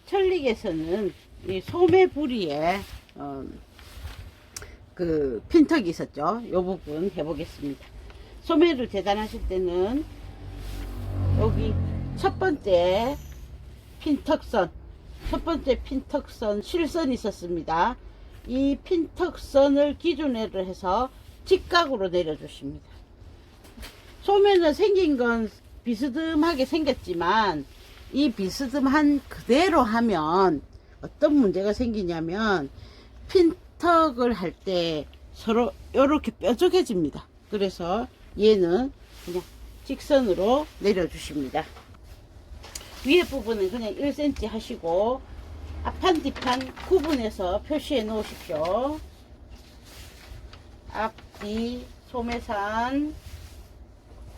천릭에서는 이 소매 부리에 그 핀턱이 있었죠. 이 부분 해보겠습니다. 소매를 재단하실 때는 여기 첫 번째 핀턱선, 실선이 있었습니다. 이 핀턱선을 기준으로 해서 직각으로 내려주십니다. 소매는 생긴 건 비스듬하게 생겼지만 이 비스듬한 그대로 하면 어떤 문제가 생기냐면 핀턱을 할 때 서로 이렇게 뾰족해집니다. 그래서 얘는 그냥 직선으로 내려주십니다. 위에 부분은 그냥 1cm 하시고 앞판 뒷판 구분해서 표시해 놓으십시오. 앞뒤 소매산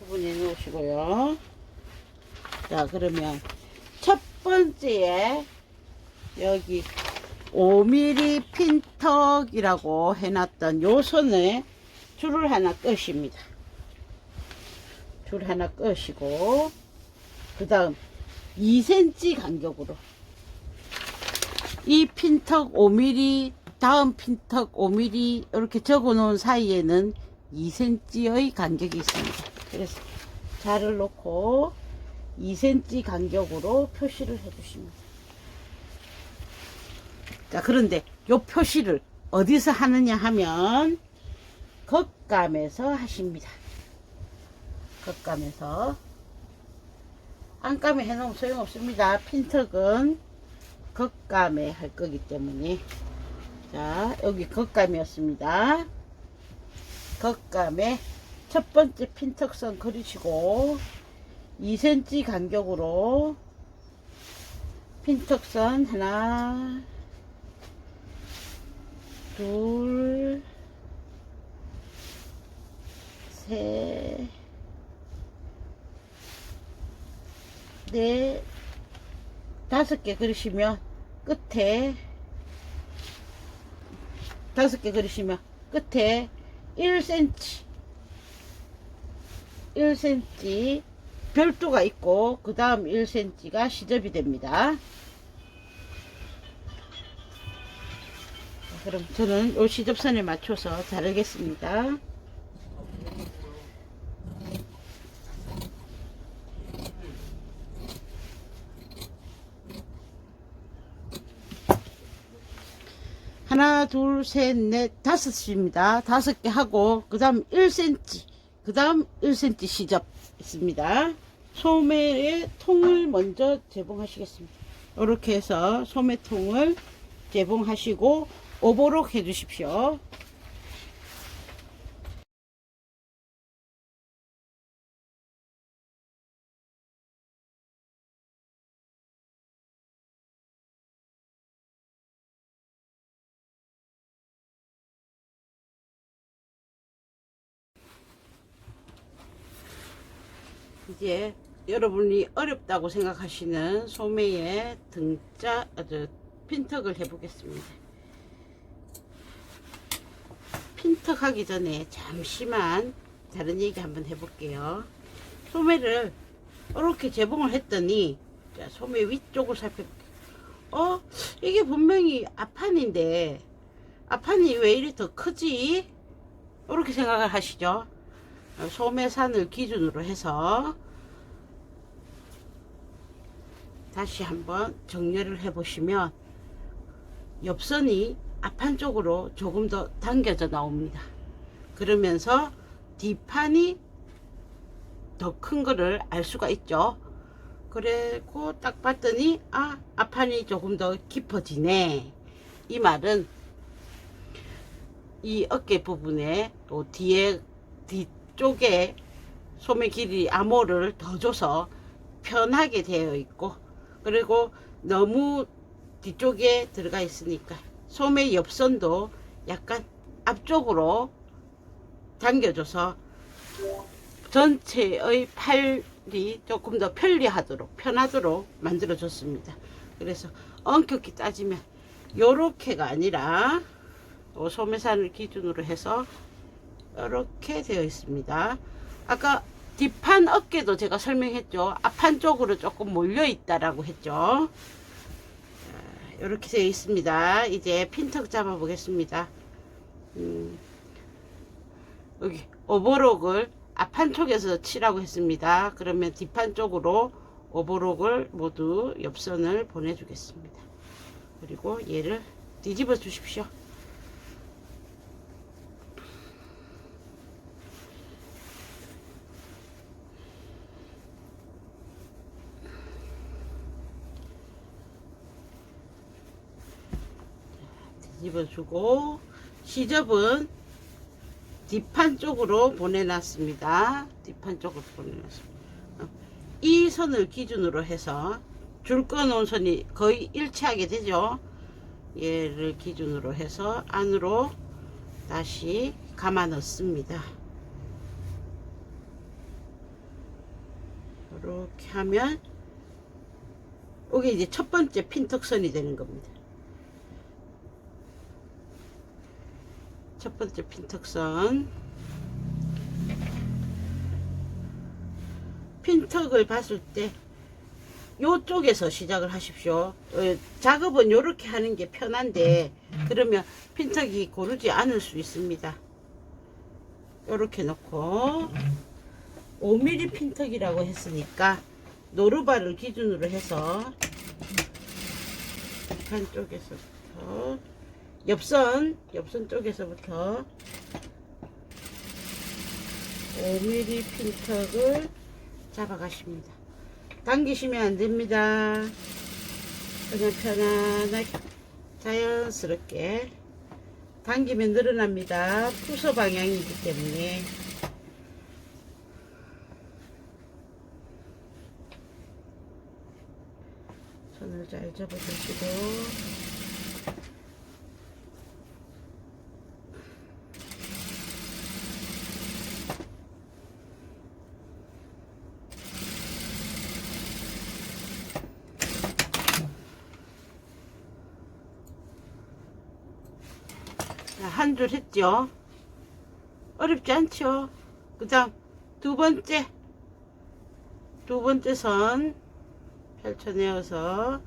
구분해 놓으시고요. 자, 그러면 첫 번째에 여기 5mm 핀턱이라고 해놨던 요 선에 줄을 하나 끄십니다. 줄 하나 끄시고 그 다음 2cm 간격으로 이 핀턱 5mm 다음 핀턱 5mm 이렇게 적어 놓은 사이에는 2cm의 간격이 있습니다. 그래서 자를 놓고 2cm 간격으로 표시를 해 주십니다. 자, 그런데 요 표시를 어디서 하느냐 하면 겉감에서 하십니다. 겉감에서. 안감에 해놓으면 소용없습니다. 핀턱은 겉감에 할 거기 때문에. 자, 여기 겉감이었습니다. 겉감에 첫 번째 핀턱선 그리시고 2cm 간격으로 핀턱선 하나, 둘, 셋, 넷, 5개 그리시면 끝에 5개 그리시면 끝에 1cm 별도가 있고 그 다음 1cm가 시접이 됩니다. 그럼 저는 이 시접선에 맞춰서 자르겠습니다. 하나, 둘, 셋, 넷, 5입니다. 5개 하고 그 다음 1cm, 그 다음 1cm 시접 있습니다. 소매의 통을 먼저 재봉하시겠습니다. 이렇게 해서 소매통을 재봉하시고 오버록 해 주십시오. 이제 여러분이 어렵다고 생각하시는 소매의 등자, 핀턱을 해 보겠습니다. 핀턱 하기 전에 잠시만 다른 얘기 한번 해볼게요. 소매를 이렇게 재봉을 했더니, 자, 소매 위쪽을 살펴볼게요. 이게 분명히 앞판인데 앞판이 왜 이리 더 크지? 이렇게 생각을 하시죠. 소매산을 기준으로 해서 다시 한번 정렬을 해 보시면 옆선이 앞판 쪽으로 조금 더 당겨져 나옵니다. 그러면서 뒷판이 더 큰 거를 알 수가 있죠. 그리고 딱 봤더니 앞판이 조금 더 깊어지네. 이 말은 이 어깨 부분에 또 뒤쪽에 소매 길이 암호를 더 줘서 편하게 되어 있고, 그리고 너무 뒤쪽에 들어가 있으니까 소매 옆선도 약간 앞쪽으로 당겨줘서 전체의 팔이 조금 더 편하도록 만들어 줬습니다. 그래서 엄격히 따지면 요렇게가 아니라 소매산을 기준으로 해서 이렇게 되어 있습니다. 아까 뒷판 어깨도 제가 설명했죠. 앞판 쪽으로 조금 몰려 있다라고 했죠. 이렇게 되어 있습니다. 이제 핀턱 잡아 보겠습니다. 여기 오버록을 앞판 쪽에서 치라고 했습니다. 그러면 뒷판 쪽으로 오버록을 모두 옆선을 보내주겠습니다. 그리고 얘를 뒤집어 주십시오. 뒤집어주고 시접은 뒷판 쪽으로 보내놨습니다. 뒷판 쪽으로 보내놨습니다. 이 선을 기준으로 해서 줄 꺼놓은 선이 거의 일치하게 되죠. 얘를 기준으로 해서 안으로 다시 감아 넣습니다. 이렇게 하면 이게 이제 첫 번째 핀턱선이 되는 겁니다. 첫 번째 핀턱선. 핀턱을 봤을 때 요쪽에서 시작을 하십시오. 작업은 요렇게 하는 게 편한데 그러면 핀턱이 고르지 않을 수 있습니다. 요렇게 놓고 5mm 핀턱이라고 했으니까 노루발을 기준으로 해서 한 쪽에서부터 옆선 쪽에서부터 5mm 핀턱을 잡아가십니다. 당기시면 안 됩니다. 그냥 편안하게 자연스럽게 당기면 늘어납니다. 푸서 방향이기 때문에. 손을 잘 잡아주시고 한 줄 했죠. 어렵지 않죠. 그 다음 두 번째 선 펼쳐내어서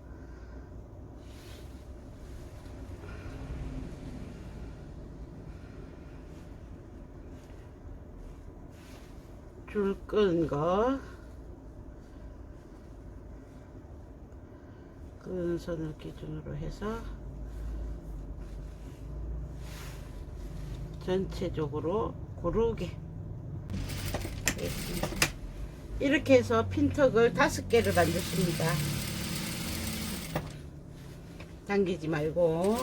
줄 끄는 거 끄는 선을 기준으로 해서 전체적으로 고르게 되겠습니다. 이렇게 해서 핀턱을 5개를 만드십니다. 당기지 말고.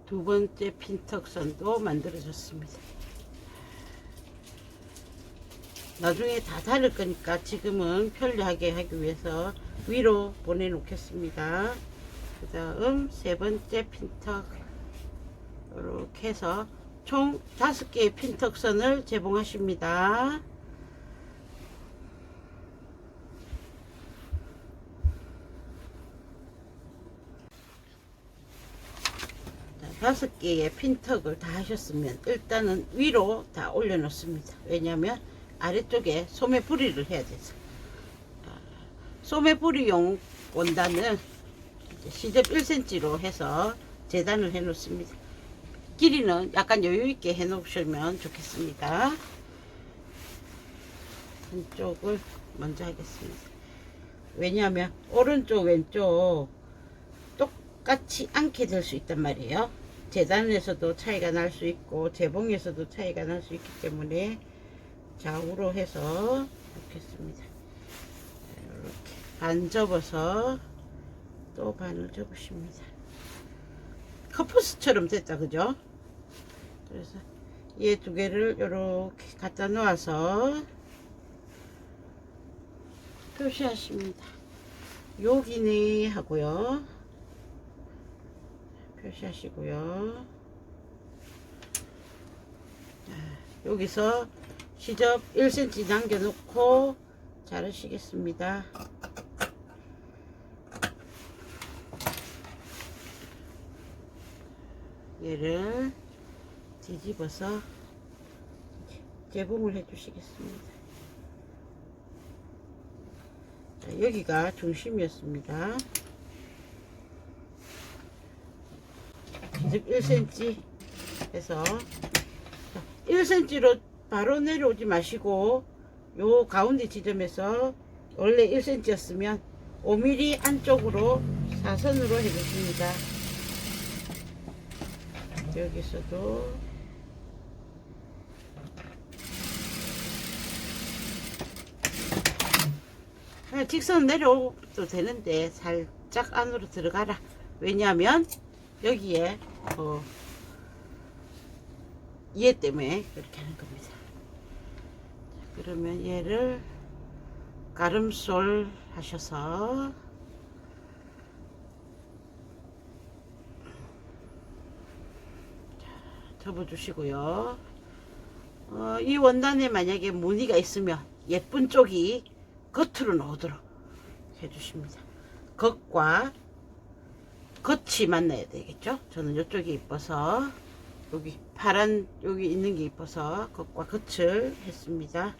두 번째 핀턱선도 만들어졌습니다. 나중에 다 다를 거니까 지금은 편리하게 하기 위해서 위로 보내 놓겠습니다. 그 다음 세 번째 핀턱 이렇게 해서 총 5개의 핀턱선을 제봉하십니다. 5개의 핀턱을 다 하셨으면 일단은 위로 다 올려 놓습니다. 왜냐하면 아래쪽에 소매부리를 해야 돼서. 소매부리용 원단은 시접 1cm로 해서 재단을 해 놓습니다. 길이는 약간 여유있게 해 놓으시면 좋겠습니다. 한쪽을 먼저 하겠습니다. 왜냐하면 오른쪽 왼쪽 똑같이 않게 될 수 있단 말이에요. 재단에서도 차이가 날 수 있고 재봉에서도 차이가 날 수 있기 때문에 좌우로 해서 놓겠습니다. 이렇게 반 접어서 또 반을 접으십니다. 커프스처럼 됐다, 그죠? 그래서 얘 2개를 이렇게 갖다 놓아서 표시하십니다. 여기네 하고요. 표시하시고요. 여기서 시접 1cm 남겨놓고 자르시겠습니다. 얘를 뒤집어서 재봉을 해 주시겠습니다. 자, 여기가 중심이었습니다. 시접 1cm 해서 1cm로 바로 내려오지 마시고 요 가운데 지점에서 원래 1cm였으면 5mm 안쪽으로 사선으로 해주십니다. 여기서도 그냥 직선 내려오도 되는데 살짝 안으로 들어가라. 왜냐하면 여기에 이해 때문에 그렇게 하는 겁니다. 그러면 얘를 가름솔 하셔서 접어주시고요. 이 원단에 만약에 무늬가 있으면 예쁜 쪽이 겉으로 나오도록 해주십니다. 겉과 겉이 만나야 되겠죠. 저는 이쪽이 이뻐서 여기 파란 여기 있는 게 이뻐서 겉과 겉을 했습니다.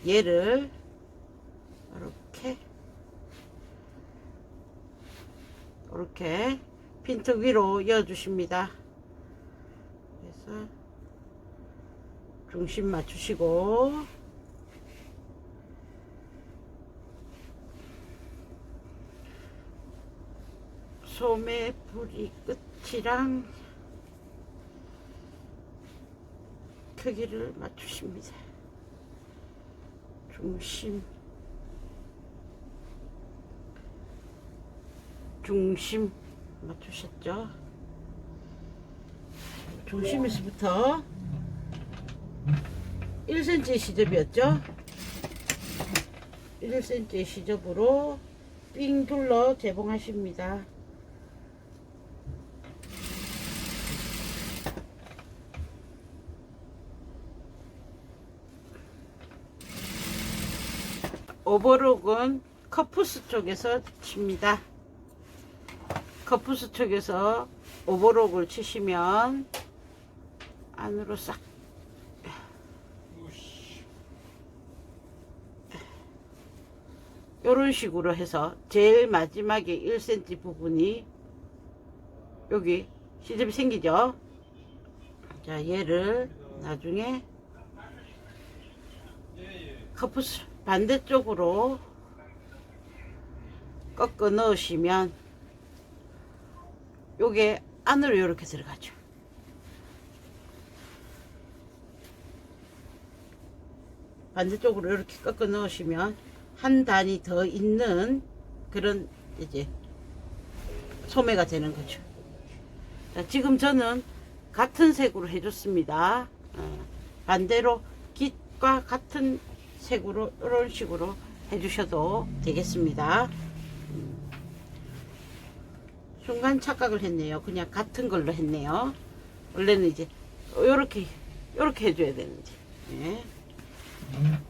얘를 이렇게 핀트 위로 이어 주십니다. 그래서 중심 맞추시고 소매 부리 끝이랑 크기를 맞추십니다. 중심 맞추셨죠? 중심에서부터 1cm 시접이었죠? 1cm 시접으로 삥 둘러 재봉하십니다. 오버록은 커프스 쪽에서 칩니다. 커프스 쪽에서 오버록을 치시면 안으로 싹 요런 식으로 해서 제일 마지막에 1cm 부분이 여기 시접이 생기죠. 자, 얘를 나중에 커프스 반대쪽으로 꺾어 넣으시면 요게 안으로 이렇게 들어가죠. 반대쪽으로 이렇게 꺾어 넣으시면 한 단위 더 있는 그런 이제 소매가 되는 거죠. 자, 지금 저는 같은 색으로 해줬습니다. 반대로 깃과 같은 색으로 이런 식으로 해주셔도 되겠습니다. 순간 착각을 했네요. 그냥 같은 걸로 했네요. 원래는 이제 요렇게 해줘야 되는데. 네.